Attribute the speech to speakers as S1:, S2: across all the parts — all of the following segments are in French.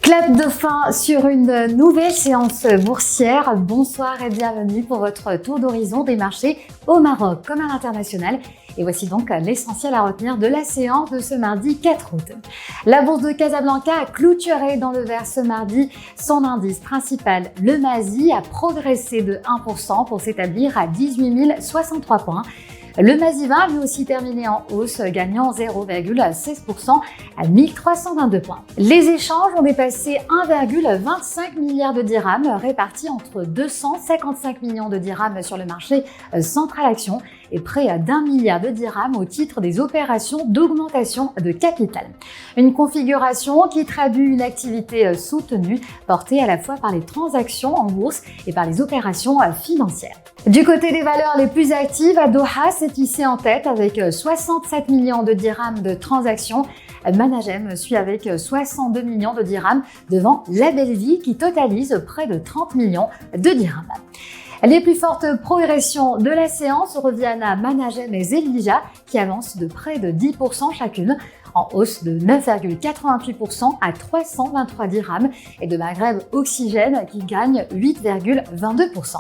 S1: Clap de fin sur une nouvelle séance boursière. Bonsoir et bienvenue pour votre tour d'horizon des marchés au Maroc comme à l'international. Et voici donc l'essentiel à retenir de la séance de ce mardi 4 août. La bourse de Casablanca a clôturé dans le vert ce mardi. Son indice principal, le MASI, a progressé de 1% pour s'établir à 18 063 points. Le MASI 20 a lui aussi terminé en hausse, gagnant 0,16% à 1322 points. Les échanges ont dépassé 1,25 milliard de dirhams répartis entre 255 millions de dirhams sur le marché central action et près d'1 milliard de dirhams au titre des opérations d'augmentation de capital. Une configuration qui traduit une activité soutenue portée à la fois par les transactions en bourse et par les opérations financières. Du côté des valeurs les plus actives, Doha s'est hissé en tête avec 67 millions de dirhams de transactions. Managem suit avec 62 millions de dirhams devant La Belle Vie qui totalise près de 30 millions de dirhams. Les plus fortes progressions de la séance reviennent à Managem et Zelija qui avancent de près de 10% chacune, en hausse de 9,88% à 323 dirhams et de Maghreb Oxygène qui gagne 8,22%.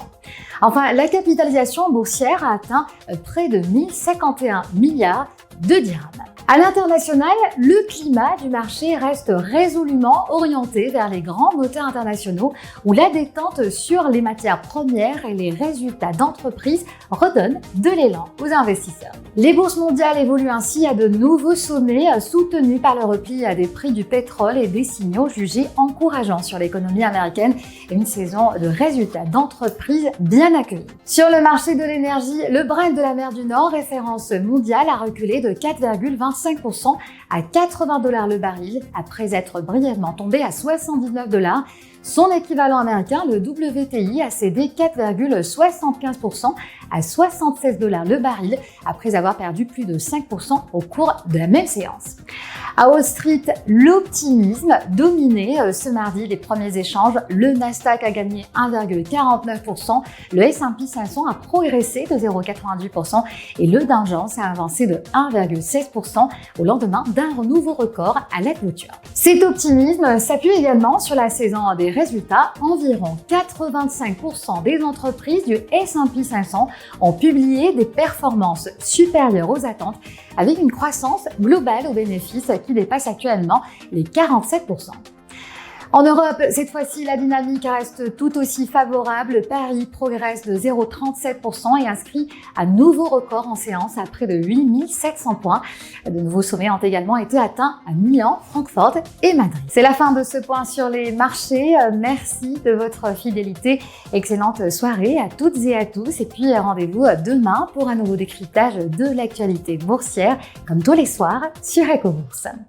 S1: Enfin, la capitalisation boursière a atteint près de 1051 milliards de dirhams. À l'international, le climat du marché reste résolument orienté vers les grands moteurs internationaux où la détente sur les matières premières et les résultats d'entreprises redonnent de l'élan aux investisseurs. Les bourses mondiales évoluent ainsi à de nouveaux sommets soutenus par le repli des prix du pétrole et des signaux jugés encourageants sur l'économie américaine et une saison de résultats d'entreprises bien accueillis. Sur le marché de l'énergie, le Brent de la mer du Nord, référence mondiale, a reculé de 4,25% à 80 $ le baril après être brièvement tombé à 79 $. Son équivalent américain, le WTI, a cédé 4,75% à 76 $ le baril après avoir perdu plus de 5% au cours de la même séance. À Wall Street, l'optimisme dominait ce mardi les premiers échanges. Le Nasdaq a gagné 1,49%, le S&P 500 a progressé de 0,98% et le Dow Jones a avancé de 1,16% au lendemain d'un nouveau record à la clôture. Cet optimisme s'appuie également sur la saison des résultats. Environ 85% des entreprises du S&P 500 ont publié des performances supérieures aux attentes avec une croissance globale aux bénéfices qui dépasse actuellement les 47%. En Europe, cette fois-ci, la dynamique reste tout aussi favorable. Paris progresse de 0,37% et inscrit un nouveau record en séance à près de 8700 points. De nouveaux sommets ont également été atteints à Milan, Francfort et Madrid. C'est la fin de ce point sur les marchés. Merci de votre fidélité. Excellente soirée à toutes et à tous. Et puis rendez-vous demain pour un nouveau décryptage de l'actualité boursière, comme tous les soirs sur Ecobourse.